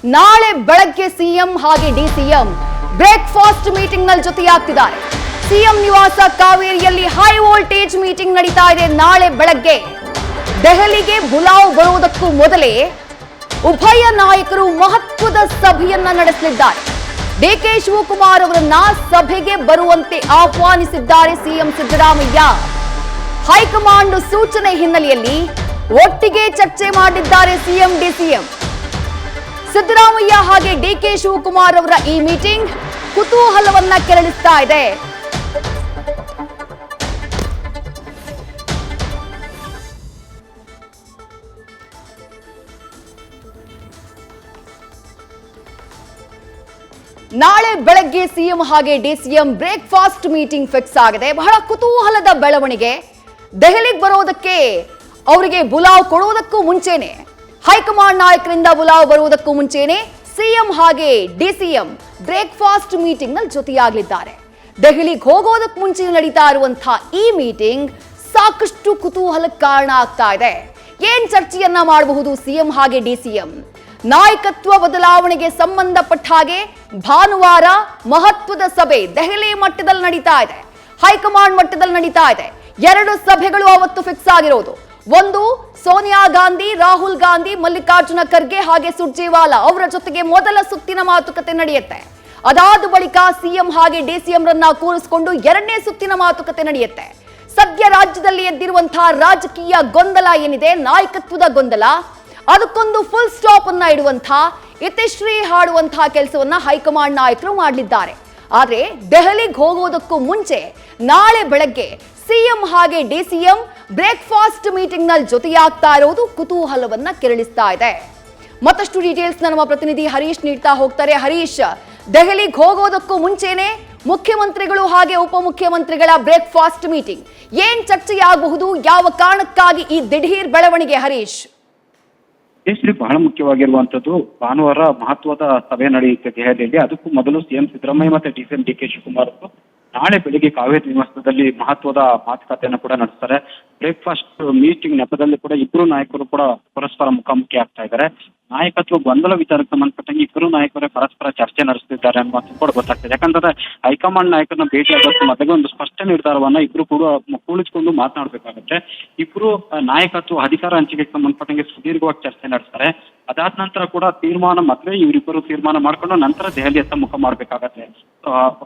ನಾಳೆ ಬೆಳಗ್ಗೆ ಸಿಎಂ ಹಾಗೆ ಡಿಸಿಎಂ ಬ್ರೇಕ್ಫಾಸ್ಟ್ ಮೀಟಿಂಗ್ ನಲ್ಲಿ ಜೊತೆಯಾಗ್ತಿದ್ದಾರೆ. ಸಿಎಂ ನಿವಾಸ ಕಾವೇರಿಯಲ್ಲಿ ಹೈ ವೋಲ್ಟೇಜ್ ಮೀಟಿಂಗ್ ನಡೀತಾ ಇದೆ. ನಾಳೆ ಬೆಳಗ್ಗೆ ದೆಹಲಿಗೆ ಬುಲಾವ್ ಬರುವುದಕ್ಕೂ ಮೊದಲೇ ಉಭಯ ನಾಯಕರು ಮಹತ್ವದ ಸಭೆಯನ್ನ ನಡೆಸಲಿದ್ದಾರೆ. ಡಿಕೆ ಶಿವಕುಮಾರ್ ಅವರನ್ನ ಸಭೆಗೆ ಬರುವಂತೆ ಆಹ್ವಾನಿಸಿದ್ದಾರೆ ಸಿಎಂ ಸಿದ್ದರಾಮಯ್ಯ. ಹೈಕಮಾಂಡ್ ಸೂಚನೆ ಹಿನ್ನೆಲೆಯಲ್ಲಿ ಒಟ್ಟಿಗೆ ಚರ್ಚೆ ಮಾಡಿದ್ದಾರೆ ಸಿಎಂ ಡಿಸಿಎಂ. ಸಿದ್ದರಾಮಯ್ಯ ಹಾಗೆ ಡಿಕೆ ಶಿವಕುಮಾರ್ ಅವರ ಈ ಮೀಟಿಂಗ್ ಕುತೂಹಲವನ್ನ ಕೆರಳಿಸ್ತಾ ಇದೆ. ನಾಳೆ ಬೆಳಗ್ಗೆ ಸಿಎಂ ಹಾಗೆ ಡಿಸಿಎಂ ಬ್ರೇಕ್ಫಾಸ್ಟ್ ಮೀಟಿಂಗ್ ಫಿಕ್ಸ್ ಆಗಿದೆ. ಬಹಳ ಕುತೂಹಲದ ಬೆಳವಣಿಗೆ. ದೆಹಲಿಗೆ ಬರೋದಕ್ಕೆ ಅವರಿಗೆ ಬುಲಾವ್ ಕೊಡುವುದಕ್ಕೂ ಮುಂಚೆನೆ, ಹೈಕಮಾಂಡ್ ನಾಯಕರಿಂದ ಬುಲಾವ್ ಬರುವುದಕ್ಕೂ ಮುಂಚೆನೆ ಸಿಎಂ ಹಾಗೆ ಡಿಸಿಎಂ ಬ್ರೇಕ್ಫಾಸ್ಟ್ ಮೀಟಿಂಗ್ ನಲ್ಲಿ ಜೊತೆಯಾಗಲಿದ್ದಾರೆ. ದೆಹಲಿಗೆ ಹೋಗೋದಕ್ಕೆ ಮುಂಚೆ ನಡೀತಾ ಇರುವಂತಹ ಈ ಮೀಟಿಂಗ್ ಸಾಕಷ್ಟು ಕುತೂಹಲಕ್ಕೆ ಕಾರಣ ಆಗ್ತಾ ಇದೆ. ಏನ್ ಚರ್ಚೆಯನ್ನ ಮಾಡಬಹುದು ಸಿಎಂ ಹಾಗೆ ಡಿಸಿಎಂ? ನಾಯಕತ್ವ ಬದಲಾವಣೆಗೆ ಸಂಬಂಧಪಟ್ಟ ಹಾಗೆ ಭಾನುವಾರ ಮಹತ್ವದ ಸಭೆ ದೆಹಲಿ ಮಟ್ಟದಲ್ಲಿ ನಡೀತಾ ಇದೆ, ಹೈಕಮಾಂಡ್ ಮಟ್ಟದಲ್ಲಿ ನಡೀತಾ ಇದೆ. 2 ಸಭೆಗಳು ಅವತ್ತು ಫಿಕ್ಸ್ ಆಗಿರೋದು. ಒಂದು, ಸೋನಿಯಾ ಗಾಂಧಿ, ರಾಹುಲ್ ಗಾಂಧಿ, ಮಲ್ಲಿಕಾರ್ಜುನ ಖರ್ಗೆ ಹಾಗೆ ಸುರ್ಜೇವಾಲಾ ಅವರ ಜೊತೆಗೆ ಮೊದಲ ಸುತ್ತಿನ ಮಾತುಕತೆ ನಡೆಯುತ್ತೆ. ಅದಾದ ಬಳಿಕ ಸಿಎಂ ಹಾಗೆ ಡಿಸಿಎಂ ರನ್ನ ಕೂರಿಸಿಕೊಂಡು 2ನೇ ಸುತ್ತಿನ ಮಾತುಕತೆ ನಡೆಯುತ್ತೆ. ಸದ್ಯ ರಾಜ್ಯದಲ್ಲಿ ಎದ್ದಿರುವಂತಹ ರಾಜಕೀಯ ಗೊಂದಲ ಏನಿದೆ, ನಾಯಕತ್ವದ ಗೊಂದಲ, ಅದಕ್ಕೊಂದು ಫುಲ್ ಸ್ಟಾಪ್ ಅನ್ನ ಇಡುವಂತಹ, ಇತಿಶ್ರೀ ಹಾಡುವಂತಹ ಕೆಲಸವನ್ನ ಹೈಕಮಾಂಡ್ ನಾಯಕರು ಮಾಡಲಿದ್ದಾರೆ. ಆದ್ರೆ ದೆಹಲಿಗೆ ಹೋಗೋದಕ್ಕೂ ಮುಂಚೆ ನಾಳೆ ಬೆಳಗ್ಗೆ ಸಿಎಂ ಹಾಗೆ ಡಿಸಿಎಂ ಬ್ರೇಕ್ಫಾಸ್ಟ್ ಮೀಟಿಂಗ್ ನಲ್ಲಿ ಜೊತೆಯಾಗ್ತಾ ಇರೋದು ಕುತೂಹಲವನ್ನ ಕೆರಳಿಸ್ತಾ ಇದೆ. ಮತ್ತಷ್ಟು ಡೀಟೇಲ್ಸ್ ನಮ್ಮ ಪ್ರತಿನಿಧಿ ಹರೀಶ್ ನೀಡ್ತಾ ಹೋಗ್ತಾರೆ. ಹರೀಶ್, ದೆಹಲಿಗೆ ಹೋಗೋದಕ್ಕೂ ಮುಂಚೆನೆ ಮುಖ್ಯಮಂತ್ರಿಗಳು ಹಾಗೆ ಉಪಮುಖ್ಯಮಂತ್ರಿಗಳ ಬ್ರೇಕ್ಫಾಸ್ಟ್ ಮೀಟಿಂಗ್, ಏನ್ ಚರ್ಚೆಯಾಗಬಹುದು? ಯಾವ ಕಾರಣಕ್ಕಾಗಿ ಈ ದಿಢೀರ್ ಬೆಳವಣಿಗೆ ಹರೀಶ್? ದೇಶದಲ್ಲಿ ಬಹಳ ಮುಖ್ಯವಾಗಿರುವಂತದ್ದು ಭಾನುವಾರ ಮಹತ್ವದ ಸಭೆ ನಡೆಯುತ್ತೆ ದೆಹಲಿಯಲ್ಲಿ. ಅದಕ್ಕೂ ಮೊದಲು ಸಿಎಂ ಸಿದ್ದರಾಮಯ್ಯ ಮತ್ತೆ ಡಿಸಿಎಂ ಡಿಕೆ ಶಿವಕುಮಾರ್ ಅವರು ನಾಳೆ ಬೆಳಿಗ್ಗೆ ಕಾವೇರಿ ನಿವಾಸದಲ್ಲಿ ಮಹತ್ವದ ಮಾತುಕತೆಯನ್ನು ಕೂಡ ನಡೆಸ್ತಾರೆ. ಬ್ರೇಕ್ಫಾಸ್ಟ್ ಮೀಟಿಂಗ್ ನೆಪದಲ್ಲಿ ಕೂಡ ಇಬ್ಬರು ನಾಯಕರು ಕೂಡ ಪರಸ್ಪರ ಮುಖಾಮುಖಿ ಆಗ್ತಾ ಇದ್ದಾರೆ. ನಾಯಕತ್ವ ಗೊಂದಲ ವಿಚಾರಕ್ಕೆ ಸಂಬಂಧಪಟ್ಟಂಗೆ ಇಬ್ಬರು ನಾಯಕರೇ ಪರಸ್ಪರ ಚರ್ಚೆ ನಡೆಸುತ್ತಿದ್ದಾರೆ ಅನ್ನುವಂಥ ಕೂಡ ಗೊತ್ತಾಗ್ತದೆ. ಯಾಕಂದ್ರೆ ಹೈಕಮಾಂಡ್ ನಾಯಕರನ್ನ ಭೇಟಿಯಾಗೋದಕ್ಕೆ ಮೊದಲು ಒಂದು ಸ್ಪಷ್ಟ ನಿರ್ಧಾರವನ್ನ ಇಬ್ರು ಕೂಡ ಕುಳಿತುಕೊಂಡು ಮಾತನಾಡಬೇಕಾಗುತ್ತೆ. ಇಬ್ರು ನಾಯಕತ್ವ ಅಧಿಕಾರ ಹಂಚಿಕೆಗೆ ಸಂಬಂಧಪಟ್ಟಂಗೆ ಸುದೀರ್ಘವಾಗಿ ಚರ್ಚೆ ನಡೆಸ್ತಾರೆ. ಅದಾದ ನಂತರ ಕೂಡ ತೀರ್ಮಾನ ಮತ್ತೆ ಇವರಿಬ್ಬರು ತೀರ್ಮಾನ ಮಾಡ್ಕೊಂಡು ನಂತರ ದೆಹಲಿಯತ್ತ ಮುಖ ಮಾಡಬೇಕಾಗತ್ತೆ.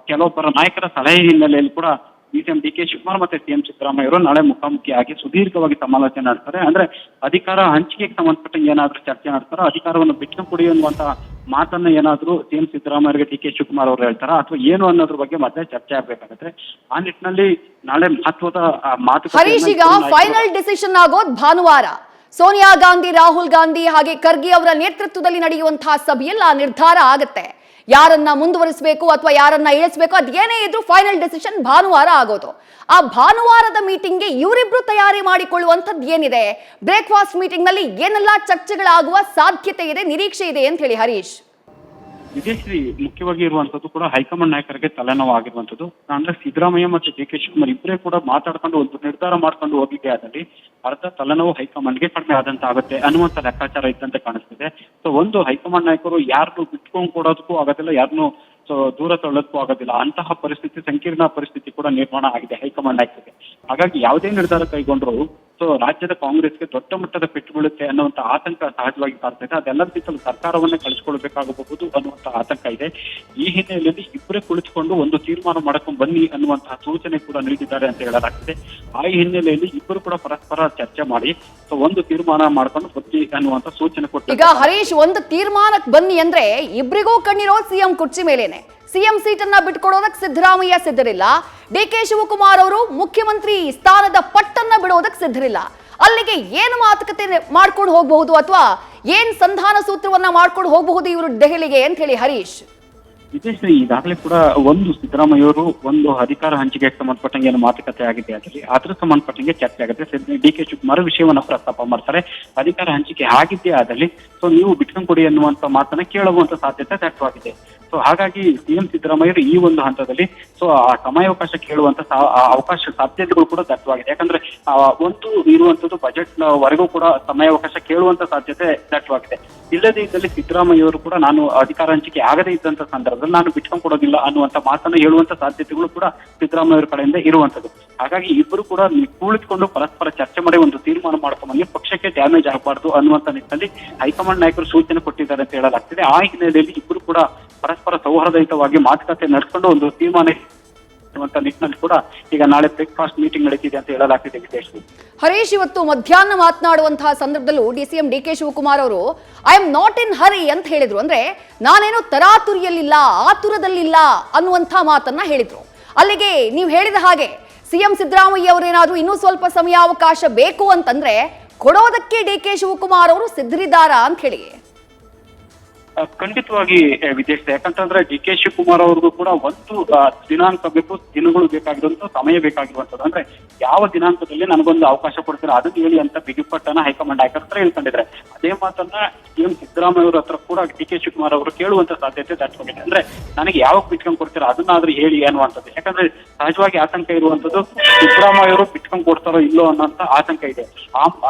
ಕೆಲವೊಬ್ಬರ ನಾಯಕರ ಸಲಹೆ ಹಿನ್ನೆಲೆಯಲ್ಲಿ ಕೂಡ ಸಿಎಂ ಡಿಕೆ ಶಿವಕುಮಾರ್ ಮತ್ತೆ ಸಿಎಂ ಸಿದ್ದರಾಮಯ್ಯ ಅವರು ನಾಳೆ ಮುಖಾಮುಖಿಯಾಗಿ ಸುದೀರ್ಘವಾಗಿ ಸಮಾಲೋಚನೆ ನಡೆಸ್ತಾರೆ. ಅಂದ್ರೆ ಅಧಿಕಾರ ಹಂಚಿಕೆಗೆ ಸಂಬಂಧಪಟ್ಟಂಗೆ ಏನಾದ್ರೂ ಚರ್ಚೆ ನಡೆಸ್ತಾರೋ, ಅಧಿಕಾರವನ್ನು ಬಿಟ್ಟು ಕೊಡಿ ಅನ್ನುವಂತ ಮಾತನ್ನ ಏನಾದ್ರೂ ಸಿಎಂ ಸಿದ್ದರಾಮಯ್ಯರಿಗೆ ಡಿಕೆ ಶಿವಕುಮಾರ್ ಅವರು ಹೇಳ್ತಾರ, ಅಥವಾ ಏನು ಅನ್ನೋದ್ರ ಬಗ್ಗೆ ಮತ್ತೆ ಚರ್ಚೆ ಆಗ್ಬೇಕಾಗತ್ತೆ. ಆ ನಿಟ್ಟಿನಲ್ಲಿ ನಾಳೆ ಮಹತ್ವದ ಮಾತುಕತೆ. ಹರೀಶ್, ಈಗ ಫೈನಲ್ ಡಿಸಿಷನ್ ಆಗೋದು ಭಾನುವಾರ. ಸೋನಿಯಾ ಗಾಂಧಿ, ರಾಹುಲ್ ಗಾಂಧಿ ಹಾಗೆ ಖರ್ಗೆ ಅವರ ನೇತೃತ್ವದಲ್ಲಿ ನಡೆಯುವಂತಹ ಸಭೆಯಲ್ಲಿ ಆ ನಿರ್ಧಾರ ಆಗತ್ತೆ. ಯಾರನ್ನ ಮುಂದುವರಿಸಬೇಕು ಅಥವಾ ಯಾರನ್ನ ಇಳಿಸಬೇಕು, ಅದೇನೇ ಇದ್ರೂ ಫೈನಲ್ ಡಿಸಿಷನ್ ಭಾನುವಾರ ಆಗೋದು. ಆ ಭಾನುವಾರದ ಮೀಟಿಂಗ್ಗೆ ಇವರಿಬ್ರು ತಯಾರಿ ಮಾಡಿಕೊಳ್ಳುವಂಥದ್ದು ಏನಿದೆ? ಬ್ರೇಕ್ಫಾಸ್ಟ್ ಮೀಟಿಂಗ್ ನಲ್ಲಿ ಏನೆಲ್ಲ ಚರ್ಚೆಗಳಾಗುವ ಸಾಧ್ಯತೆ ಇದೆ, ನಿರೀಕ್ಷೆ ಇದೆ ಅಂತ ಹೇಳಿ ಹರೀಶ್? ವಿದೇಶಿ ಮುಖ್ಯವಾಗಿ ಇರುವಂತದ್ದು ಕೂಡ ಹೈಕಮಾಂಡ್ ನಾಯಕರಿಗೆ ತಲೆನೋವು ಆಗಿರುವಂತದ್ದು. ಅಂದ್ರೆ ಸಿದ್ದರಾಮಯ್ಯ ಮತ್ತು ಡಿಕೆ ಶಿವಕುಮಾರ್ ಇಬ್ಬರೇ ಕೂಡ ಮಾತಾಡ್ಕೊಂಡು ಒಂದು ನಿರ್ಧಾರ ಮಾಡ್ಕೊಂಡು ಹೋಗಿದ್ದೆ ಆದಲ್ಲಿ ಅರ್ಧ ತಲೆನೋವು ಹೈಕಮಾಂಡ್ಗೆ ಕಡಿಮೆ ಆದಂತ ಆಗುತ್ತೆ ಅನ್ನುವಂತ ಲೆಕ್ಕಾಚಾರ ಇದ್ದಂತೆ ಕಾಣಿಸ್ತಿದೆ. ಸೊ ಒಂದು, ಹೈಕಮಾಂಡ್ ನಾಯಕರು ಯಾರನ್ನು ಬಿಟ್ಕೊಂಡು ಕೊಡೋದಕ್ಕೂ ಆಗೋದಿಲ್ಲ, ಯಾರನ್ನು ದೂರ ತಳ್ಳೋದಕ್ಕೂ ಆಗೋದಿಲ್ಲ. ಅಂತಹ ಪರಿಸ್ಥಿತಿ, ಸಂಕೀರ್ಣ ಪರಿಸ್ಥಿತಿ ಕೂಡ ನಿರ್ಮಾಣ ಆಗಿದೆ ಹೈಕಮಾಂಡ್ ನಾಯಕರಿಗೆ. ಹಾಗಾಗಿ ಯಾವುದೇ ನಿರ್ಧಾರ ಕೈಗೊಂಡ್ರು ರಾಜ್ಯದ ಕಾಂಗ್ರೆಸ್ಗೆ ದೊಡ್ಡ ಮಟ್ಟದ ಪೆಟ್ಟು ಬೀಳುತ್ತೆ ಅನ್ನುವಂತ ಆತಂಕ ಸಹಜವಾಗಿ ಕಾಡ್ತಾ ಇದೆ. ಅದೆಲ್ಲದಕ್ಕಿಂತಲೂ ಸರ್ಕಾರವನ್ನೇ ಕಳಿಸ್ಕೊಳ್ಬೇಕಾಗಬಹುದು ಅನ್ನುವಂತ ಆತಂಕ ಇದೆ. ಈ ಹಿನ್ನೆಲೆಯಲ್ಲಿ ಇಬ್ಬರೇ ಕುಳಿತುಕೊಂಡು ಒಂದು ತೀರ್ಮಾನ ಮಾಡ್ಕೊಂಡು ಬನ್ನಿ ಅನ್ನುವಂತಹ ಸೂಚನೆ ಕೂಡ ನೀಡಿದ್ದಾರೆ ಅಂತ ಹೇಳಲಾಗ್ತದೆ. ಆ ಹಿನ್ನೆಲೆಯಲ್ಲಿ ಇಬ್ಬರು ಕೂಡ ಪರಸ್ಪರ ಚರ್ಚೆ ಮಾಡಿ ಒಂದು ತೀರ್ಮಾನ ಮಾಡ್ಕೊಂಡು ಬನ್ನಿ ಅನ್ನುವಂತ ಸೂಚನೆ ಕೊಟ್ಟು. ಈಗ ಹರೀಶ್, ಒಂದು ತೀರ್ಮಾನಕ್ಕೆ ಬನ್ನಿ ಅಂದ್ರೆ ಇಬ್ಬರಿಗೂ ಕಣ್ಣಿರೋ ಸಿಎಂ ಕುರ್ಚಿ ಮೇಲೇನೆ. ಸಿಎಂ ಸೀಟನ್ನ ಬಿಟ್ಕೊಡೋದಕ್ಕೆ ಸಿದ್ದರಾಮಯ್ಯ ಸಿದ್ಧರಿಲ್ಲ, ಡಿಕೆ ಶಿವಕುಮಾರ್ ಅವರು ಮುಖ್ಯಮಂತ್ರಿ ಸ್ಥಾನದ ಪಟ್ಟನ್ನ ಬಿಡೋದಕ್ಕೆ ಸಿದ್ಧರಿಲ್ಲ. ಅಲ್ಲಿಗೆ ಏನು ಮಾತುಕತೆ ಮಾಡ್ಕೊಂಡು ಹೋಗಬಹುದು ಅಥವಾ ಏನ್ ಸಂಧಾನ ಸೂತ್ರವನ್ನ ಮಾಡ್ಕೊಂಡು ಹೋಗಬಹುದು ಇವರು ದೆಹಲಿಗೆ ಅಂತ ಹೇಳಿ ಹರೀಶ್? ವಿದೇಶದಲ್ಲಿ ಈಗಾಗಲೇ ಕೂಡ ಒಂದು ಸಿದ್ದರಾಮಯ್ಯವರು ಒಂದು ಅಧಿಕಾರ ಹಂಚಿಕೆಗೆ ಸಂಬಂಧಪಟ್ಟಂಗೆ ಏನು ಮಾತುಕತೆ ಆಗಿದೆ ಅದರಲ್ಲಿ ಅದ್ರ ಸಂಬಂಧಪಟ್ಟಂಗೆ ಚರ್ಚೆ ಆಗುತ್ತೆ. ಡಿಕೆ ಶಿವಕುಮಾರ್ ವಿಷಯವನ್ನ ಪ್ರಸ್ತಾಪ ಮಾಡ್ತಾರೆ. ಅಧಿಕಾರ ಹಂಚಿಕೆ ಆಗಿದ್ದೇ ಆದಲ್ಲಿ ನೀವು ಬಿಟ್ಕೊಂಡು ಕೊಡಿ ಅನ್ನುವಂತ ಮಾತನ್ನ ಕೇಳುವಂತ ಸಾಧ್ಯತೆ ದಟ್ಟವಾಗಿದೆ. ಸೊ ಹಾಗಾಗಿ ಸಿಎಂ ಸಿದ್ದರಾಮಯ್ಯ ಈ ಒಂದು ಹಂತದಲ್ಲಿ ಸೊ ಆ ಸಮಯಾವಕಾಶ ಕೇಳುವಂತ ಅವಕಾಶ ಸಾಧ್ಯತೆಗಳು ಕೂಡ ದಟ್ಟವಾಗಿದೆ. ಯಾಕಂದ್ರೆ ಒಂದು ಇರುವಂತದ್ದು ಬಜೆಟ್ ವರೆಗೂ ಕೂಡ ಸಮಯಾವಕಾಶ ಕೇಳುವಂತ ಸಾಧ್ಯತೆ ದಟ್ಟವಾಗಿದೆ. ಇಲ್ಲದೇ ಇದ್ದಲ್ಲಿ ಸಿದ್ದರಾಮಯ್ಯ ಅವರು ಕೂಡ ನಾನು ಅಧಿಕಾರ ಹಂಚಿಕೆ ಆಗದೇ ಇದ್ದಂತ ಸಂದರ್ಭದಲ್ಲಿ ನಾನು ಬಿಟ್ಕೊಂಡು ಕೊಡೋದಿಲ್ಲ ಅನ್ನುವಂತ ಮಾತನ್ನ ಹೇಳುವಂತ ಸಾಧ್ಯತೆಗಳು ಕೂಡ ಸಿದ್ದರಾಮಯ್ಯ ಅವರ ಕಡೆಯಿಂದ ಇರುವಂತದ್ದು. ಹಾಗಾಗಿ ಇಬ್ಬರು ಕೂಡ ಕುಳಿತುಕೊಂಡು ಪರಸ್ಪರ ಚರ್ಚೆ ಮಾಡಿ ಒಂದು ತೀರ್ಮಾನ ಮಾಡ್ಕೊಂಡ್ಬಂದು ಪಕ್ಷಕ್ಕೆ ಡ್ಯಾಮೇಜ್ ಆಗಬಾರ್ದು ಅನ್ನುವಂತ ನಿಟ್ಟಿನಲ್ಲಿ ಹೈಕಮಾಂಡ್ ನಾಯಕರು ಸೂಚನೆ ಕೊಟ್ಟಿದ್ದಾರೆ ಅಂತ ಹೇಳಲಾಗ್ತಿದೆ. ಆ ಹಿನ್ನೆಲೆಯಲ್ಲಿ ಇಬ್ಬರು ಕೂಡ ಪರಸ್ಪರ ಸೌಹಾರ್ದಯುತವಾಗಿ ಮಾತುಕತೆ ನಡೆಸಿಕೊಂಡು ಒಂದು ತೀರ್ಮಾನ ನಿಟ್ಟಿನಲ್ಲಿ ಕೂಡ ಈಗ ನಾಳೆ ಬ್ರೇಕ್ಫಾಸ್ಟ್ ಮೀಟಿಂಗ್ ನಡೀತಿದೆ ಅಂತ ಹೇಳಲಾಗ್ತಿದೆ. ವಿದೇಶ್ ಹರೀಶ್, ಇವತ್ತು ಮಧ್ಯಾಹ್ನ ಮಾತನಾಡುವಂತಹ ಸಂದರ್ಭದಲ್ಲೂ ಡಿಸಿಎಂ ಡಿಕೆ ಶಿವಕುಮಾರ್ ಅವರು ಐ ಆಮ್ ನಾಟ್ ಇನ್ ಹರಿ ಅಂತ ಹೇಳಿದ್ರು. ಅಂದ್ರೆ ನಾನೇನು ತರಾತುರಿಯಲ್ಲಿಲ್ಲ, ಆತುರದಲ್ಲಿಲ್ಲ ಅನ್ನುವಂಥ ಮಾತನ್ನ ಹೇಳಿದ್ರು. ಅಲ್ಲಿಗೆ ನೀವು ಹೇಳಿದ ಹಾಗೆ ಸಿಎಂ ಸಿದ್ದರಾಮಯ್ಯ ಅವರೇನಾದ್ರೂ ಇನ್ನೂ ಸ್ವಲ್ಪ ಸಮಯಾವಕಾಶ ಬೇಕು ಅಂತಂದ್ರೆ ಕೊಡೋದಕ್ಕೆ ಡಿಕೆ ಶಿವಕುಮಾರ್ ಅವರು ಸಿದ್ಧರಿದ್ದಾರಾ ಅಂತ ಹೇಳಿ. ಖಂಡಿತವಾಗಿ ವಿದೇಶ, ಯಾಕಂತಂದ್ರೆ ಡಿ ಕೆ ಶಿವಕುಮಾರ್ ಅವ್ರಿಗೂ ಕೂಡ ಒಂದು ದಿನಾಂಕ ಬೇಕು, ದಿನಗಳು ಬೇಕಾಗಿರುವಂತ ಸಮಯ ಬೇಕಾಗಿರುವಂತದ್ದು. ಅಂದ್ರೆ ಯಾವ ದಿನಾಂಕದಲ್ಲಿ ನನಗೊಂದು ಅವಕಾಶ ಕೊಡ್ತೀರಾ ಅದನ್ನ ಹೇಳಿ ಅಂತ ಬಿಗಿಪಟ್ಟನ್ನ ಹೈಕಮಾಂಡ್ ನಾಯಕರ ಹತ್ರ ಹೇಳ್ಕೊಂಡಿದ್ರೆ, ಅದೇ ಮಾತನ್ನ ಸಿಎಂ ಸಿದ್ದರಾಮಯ್ಯ ಅವ್ರ ಹತ್ರ ಕೂಡ ಡಿ ಕೆ ಶಿವಕುಮಾರ್ ಅವರು ಕೇಳುವಂತ ಸಾಧ್ಯತೆ ದಟ್ಟವಾಗಿದೆ. ಅಂದ್ರೆ ನನಗೆ ಯಾವಾಗ ಬಿಟ್ಕೊಂಡ್ ಕೊಡ್ತೀರಾ ಅದನ್ನಾದ್ರೂ ಹೇಳಿ ಅನ್ನುವಂಥದ್ದು. ಯಾಕಂದ್ರೆ ಸಹಜವಾಗಿ ಆತಂಕ ಇರುವಂತದ್ದು ಸಿದ್ದರಾಮಯ್ಯ ಅವರು ಬಿಟ್ಕೊಂಡ್ ಕೊಡ್ತಾರೋ ಇಲ್ಲೋ ಅನ್ನೋಂತ ಆತಂಕ ಇದೆ.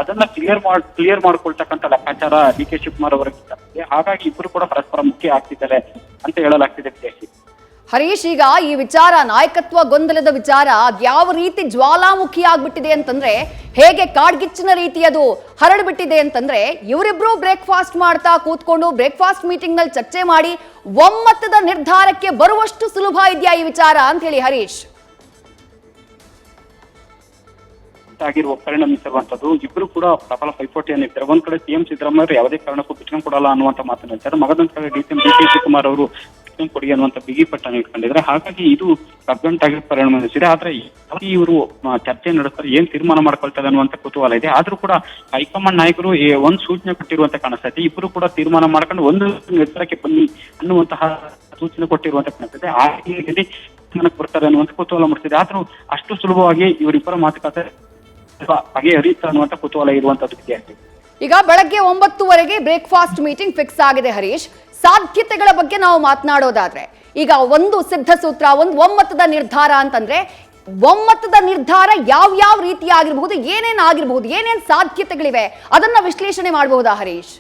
ಅದನ್ನ ಕ್ಲಿಯರ್ ಮಾಡ್ಕೊಳ್ತಕ್ಕಂಥ ಲೆಕ್ಕಾಚಾರ ಡಿ ಕೆ ಶಿವಕುಮಾರ್ ಅವರಿಗೆ. ಹಾಗಾಗಿ ಇಬ್ಬರು ಕೂಡ ಪರಸ್ಪರ ಮುಖ್ಯ ಆಗ್ತಿದ್ದಾರೆ ಅಂತ ಹೇಳಲಾಗ್ತಿದೆ. ಹರೀಶ್, ಈಗ ಈ ವಿಚಾರ ನಾಯಕತ್ವ ಗೊಂದಲದ ವಿಚಾರ ಯಾವ ರೀತಿ ಜ್ವಾಲಾಮುಖಿ ಆಗ್ಬಿಟ್ಟಿದೆ ಅಂತಂದ್ರೆ, ಹೇಗೆ ಕಾಡ್ಗಿಚ್ಚಿನ ರೀತಿ ಅದು ಹರಡ್ಬಿಟ್ಟಿದೆ ಅಂತಂದ್ರೆ, ಇವರಿಬ್ರು ಬ್ರೇಕ್ಫಾಸ್ಟ್ ಮಾಡ್ತಾ ಕೂತ್ಕೊಂಡು ಬ್ರೇಕ್ಫಾಸ್ಟ್ ಮೀಟಿಂಗ್ ನಲ್ಲಿ ಚರ್ಚೆ ಮಾಡಿ ಒಮ್ಮತದ ನಿರ್ಧಾರಕ್ಕೆ ಬರುವಷ್ಟು ಸುಲಭ ಇದೆಯಾ ಈ ವಿಚಾರ ಅಂತ ಹೇಳಿ ಹರೀಶ್. ಆಗಿರುವ ಪರಿಣಮಿಸಿರುವಂತದ್ದು ಇಬ್ರು ಕೂಡ ಪ್ರಬಲ ಪೈಪೋಟಿಯನ್ನು ಇದ್ದಾರೆ. ಒಂದ್ ಕಡೆ ಸಿಎಂ ಸಿದ್ದರಾಮಯ್ಯ ಅವರು ಯಾವುದೇ ಕಾರಣಕ್ಕೂ ಬಿಟ್ಕೊಂಡ್ ಕೊಡಲ್ಲ ಅನ್ನುವಂತ ಮಾತನ್ನ ಹೇಳ್ತಾರೆ. ಮಗದೊಂದ್ ಕಡೆ ಡಿಸಿಎಂ ಡಿಕೆ ಶಿವಕುಮಾರ್ ಅವರು ಬಿಟ್ಕೊಂಡ್ ಕೊಡಿ ಅನ್ನುವಂತ ಬಿಗಿ ಪಟ್ಟನ್ನು ಇಟ್ಕೊಂಡಿದ್ದಾರೆ. ಹಾಗಾಗಿ ಇದು ಕಗ್ಗಂಟಾಗಿ ಪರಿಣಮಿಸಿದೆ. ಆದ್ರೆ ಇವರು ಚರ್ಚೆ ನಡೆಸ್ತಾರೆ, ಏನ್ ತೀರ್ಮಾನ ಮಾಡ್ಕೊಳ್ತಾರೆ ಅನ್ನುವಂತ ಕುತೂಹಲ ಇದೆ. ಆದ್ರೂ ಕೂಡ ಹೈಕಮಾಂಡ್ ನಾಯಕರು ಒಂದ್ ಸೂಚನೆ ಕೊಟ್ಟಿರುವಂತ ಕಾಣಿಸ್ತೈತೆ. ಇಬ್ರು ಕೂಡ ತೀರ್ಮಾನ ಮಾಡ್ಕೊಂಡು ಒಂದು ನಿರ್ಧಾರಕ್ಕೆ ಬನ್ನಿ ಅನ್ನುವಂತಹ ಸೂಚನೆ ಕೊಟ್ಟಿರುವಂತ ಕಾಣಿಸ್ತದೆ. ಆ ಹಿನ್ನೆಲೆಯಲ್ಲಿ ಬರ್ತಾರೆ ಅನ್ನುವಂತ ಕುತೂಹಲ ಮೂಡಿಸಿದೆ. ಆದ್ರೂ ಅಷ್ಟು ಸುಲಭವಾಗಿ ಇವರಿಬ್ಬರ ಮಾತುಕತೆ ಬಗೆಹರಿಯುತ್ತೆ ಅನ್ನುವಂತ ಕುತೂಹಲ ಇರುವಂತದ್ದು ವಿದ್ಯಾರ್ಥಿ. ಈಗ ಬೆಳಗ್ಗೆ 9:00ವರೆಗೆ ಬ್ರೇಕ್ಫಾಸ್ಟ್ ಮೀಟಿಂಗ್ ಫಿಕ್ಸ್ ಆಗಿದೆ ಹರೀಶ್. ಸಾಧ್ಯತೆಗಳ ಬಗ್ಗೆ ನಾವು ಮಾತನಾಡೋದಾದ್ರೆ, ಈಗ ಒಂದು ಸಿದ್ಧ ಸೂತ್ರ, ಒಂದು ಒಮ್ಮತದ ನಿರ್ಧಾರ ಅಂತಂದ್ರೆ, ಒಮ್ಮತದ ನಿರ್ಧಾರ ಯಾವ ರೀತಿ ಆಗಿರಬಹುದು, ಏನೇನ್ ಆಗಿರಬಹುದು, ಏನೇನ್ ಸಾಧ್ಯತೆಗಳಿವೆ ಅದನ್ನ ವಿಶ್ಲೇಷಣೆ ಮಾಡಬಹುದಾ ಹರೀಶ್?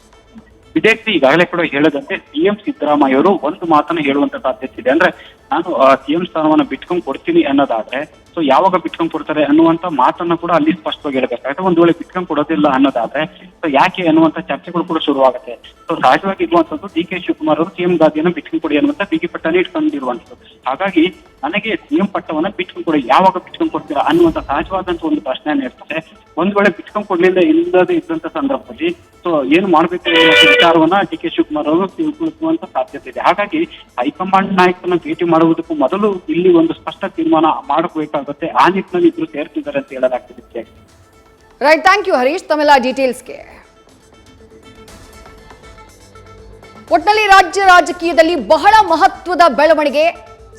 ವಿದ್ಯಾರ್ಥಿ ಈಗಾಗಲೇ ಕೂಡ ಹೇಳದಂತೆ ಸಿಎಂ ಸಿದ್ದರಾಮಯ್ಯ ಅವರು ಒಂದು ಮಾತನ್ನ ಹೇಳುವಂತ ಸಾಧ್ಯತೆ ಇದೆ. ಅಂದ್ರೆ ನಾನು ಸಿಎಂ ಸ್ಥಾನವನ್ನ ಬಿಟ್ಕೊಂಡ್ ಕೊಡ್ತೀನಿ ಅನ್ನೋದಾದ್ರೆ ಸೊ ಯಾವಾಗ ಬಿಟ್ಕೊಂಡ್ ಕೊಡ್ತಾರೆ ಅನ್ನುವಂತ ಮಾತನ್ನ ಕೂಡ ಅಲ್ಲಿ ಸ್ಪಷ್ಟವಾಗಿ ಹೇಳ್ಬೇಕಾಗುತ್ತೆ. ಒಂದ್ ವೇಳೆ ಬಿಟ್ಕೊಂಡ್ ಕೊಡೋದಿಲ್ಲ ಅನ್ನೋದಾದ್ರೆ ಸೊ ಯಾಕೆ ಅನ್ನುವಂತ ಚರ್ಚೆಗಳು ಕೂಡ ಶುರುವಾಗುತ್ತೆ. ಸೊ ಸಹಜವಾಗಿ ಇರುವಂತದ್ದು ಡಿ ಕೆ ಶಿವಕುಮಾರ್ ಅವರು ಸಿಎಂ ಗಾದಿಯನ್ನು ಬಿಟ್ಕೊಂಡ್ ಕೊಡಿ ಅನ್ನುವಂತ ಬಿಗಿ ಪಟ್ಟನೆ ಇಟ್ಕೊಂಡಿರುವಂತದ್ದು. ಹಾಗಾಗಿ ನನಗೆ ಸಿಎಂ ಪಟ್ಟವನ್ನ ಬಿಟ್ಕೊಂಡ್ ಕೊಡಿ, ಯಾವಾಗ ಬಿಟ್ಕೊಂಡ್ ಕೊಡ್ತೀರಾ ಅನ್ನುವಂತ ಸಹಜವಾದಂತ ಒಂದು ಪ್ರಶ್ನೆಯನ್ನ ಇರ್ತದೆ. ಒಂದ್ ವೇಳೆ ಬಿಟ್ಕೊಂಡ್ ಇಲ್ಲದೆ ಇದ್ದಂತ ಸಂದರ್ಭದಲ್ಲಿ ಸೊ ಏನು ಮಾಡ್ಬೇಕು ವಿಚಾರವನ್ನ ಡಿ ಕೆ ಶಿವಕುಮಾರ್ ಅವರು ತಿಳ್ಕೊಳ್ಳುವಂತ ಸಾಧ್ಯತೆ ಇದೆ. ಹಾಗಾಗಿ ಹೈಕಮಾಂಡ್ ನಾಯಕರನ್ನ ಭೇಟಿ ಮಾಡುವುದಕ್ಕೂ ಮೊದಲು ಇಲ್ಲಿ ಒಂದು ಸ್ಪಷ್ಟ ತೀರ್ಮಾನ ಮಾಡಬೇಕಾಗುತ್ತೆ. ಆ ನಿಟ್ಟಿನಲ್ಲಿ ಇಬ್ರು ಸೇರ್ತಿದ್ದಾರೆ ಅಂತ ಹೇಳಲಾಗ್ತಿದೆ. ರೈಟ್, ಥ್ಯಾಂಕ್ ಯು ಹರೀಶ್ ತಮ್ಮೆಲ್ಲ ಡೀಟೇಲ್ಸ್ಗೆ. ಒಟ್ಟಿನಲ್ಲಿ ರಾಜ್ಯ ರಾಜಕೀಯದಲ್ಲಿ ಬಹಳ ಮಹತ್ವದ ಬೆಳವಣಿಗೆ.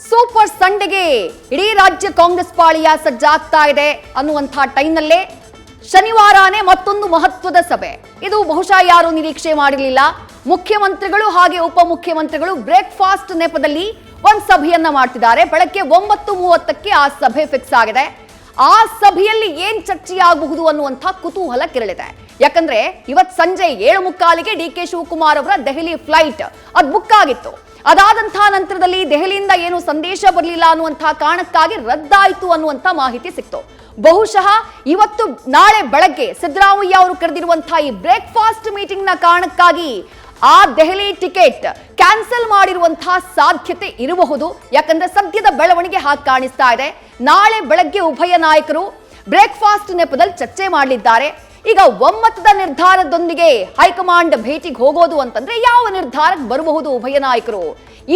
ಸೂಪರ್ ಸಂಡೆಗೆ ಇಡೀ ರಾಜ್ಯ ಕಾಂಗ್ರೆಸ್ ಪಾಳಿಯ ಸಜ್ಜಾಗ್ತಾ ಇದೆ ಅನ್ನುವಂಥ ಟೈಮ್ನಲ್ಲೇ ಶನಿವಾರನೇ ಮತ್ತೊಂದು ಮಹತ್ವದ ಸಭೆ. ಇದು ಬಹುಶಃ ಯಾರು ನಿರೀಕ್ಷೆ ಮಾಡಿರಲಿಲ್ಲ. ಮುಖ್ಯಮಂತ್ರಿಗಳು ಹಾಗೆ ಉಪಮುಖ್ಯಮಂತ್ರಿಗಳು ಬ್ರೇಕ್ಫಾಸ್ಟ್ ನೆಪದಲ್ಲಿ ಒಂದು ಸಭೆಯನ್ನ ಮಾಡ್ತಿದ್ದಾರೆ. ಬೆಳಗ್ಗೆ 9:30ಕ್ಕೆ ಆ ಸಭೆ ಫಿಕ್ಸ್ ಆಗಿದೆ. ಆ ಸಭೆಯಲ್ಲಿ ಏನ್ ಚರ್ಚೆಯಾಗಬಹುದು ಅನ್ನುವಂಥ ಕುತೂಹಲ ಕೆರಳಿದೆ. ಯಾಕಂದ್ರೆ ಇವತ್ ಸಂಜೆ 7:45ಗೆ ಡಿ ಕೆ ಶಿವಕುಮಾರ್ ಅವರ ದೆಹಲಿ ಫ್ಲೈಟ್ ಅದು ಬುಕ್ ಆಗಿತ್ತು. ಅದಾದಂತಹ ನಂತರದಲ್ಲಿ ದೆಹಲಿಯಿಂದ ಏನು ಸಂದೇಶ ಬರಲಿಲ್ಲ ಅನ್ನುವಂತಹ ಕಾರಣಕ್ಕಾಗಿ ರದ್ದಾಯಿತು ಅನ್ನುವಂಥ ಮಾಹಿತಿ ಸಿಕ್ತು. ಬಹುಶಃ ಇವತ್ತು ನಾಳೆ ಬೆಳಗ್ಗೆ ಸಿದ್ದರಾಮಯ್ಯ ಅವರು ಕರೆದಿರುವಂತಹ ಈ ಬ್ರೇಕ್ಫಾಸ್ಟ್ ಮೀಟಿಂಗ್ ನ ಕಾರಣಕ್ಕಾಗಿ ಆ ದೆಹಲಿ ಟಿಕೆಟ್ ಕ್ಯಾನ್ಸಲ್ ಮಾಡಿರುವಂತಹ ಸಾಧ್ಯತೆ ಇರಬಹುದು. ಯಾಕಂದ್ರೆ ಸದ್ಯದ ಬೆಳವಣಿಗೆ ಹಾಗೆ ಕಾಣಿಸ್ತಾ ಇದೆ. ನಾಳೆ ಬೆಳಗ್ಗೆ ಉಭಯ ನಾಯಕರು ಬ್ರೇಕ್ಫಾಸ್ಟ್ ನೆಪದಲ್ಲಿ ಚರ್ಚೆ ಮಾಡಲಿದ್ದಾರೆ. ಈಗ ಒಮ್ಮತದ ನಿರ್ಧಾರದೊಂದಿಗೆ ಹೈಕಮಾಂಡ್ ಭೇಟಿಗೆ ಹೋಗೋದು ಅಂತಂದ್ರೆ ಯಾವ ನಿರ್ಧಾರಕ್ಕೆ ಬರಬಹುದು ಉಭಯ ನಾಯಕರು?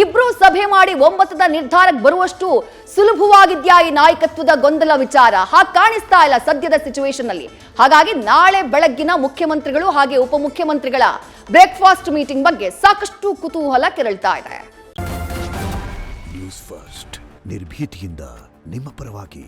ಇಬ್ರು ಸಭೆ ಮಾಡಿ ಒಮ್ಮತದ ನಿರ್ಧಾರಕ್ಕೆ ಬರುವಷ್ಟು ಸುಲಭವಾಗಿದ್ಯಾ ಈ ನಾಯಕತ್ವದ ಗೊಂದಲ ವಿಚಾರ? ಹಾಗೆ ಕಾಣಿಸ್ತಾ ಇಲ್ಲ ಸದ್ಯದ ಸಿಚುವೇಶನ್ ಅಲ್ಲಿ. ಹಾಗಾಗಿ ನಾಳೆ ಬೆಳಗ್ಗಿನ ಮುಖ್ಯಮಂತ್ರಿಗಳು ಹಾಗೆ ಉಪಮುಖ್ಯಮಂತ್ರಿಗಳ ಬ್ರೇಕ್ಫಾಸ್ಟ್ ಮೀಟಿಂಗ್ ಬಗ್ಗೆ ಸಾಕಷ್ಟು ಕುತೂಹಲ ಕೆರಳ್ತಾ ಇದೆ. ನ್ಯೂಸ್ ಫಸ್ಟ್ ನಿರ್ಭೀತಿಯಿಂದ ನಿಮ್ಮ ಪರವಾಗಿ.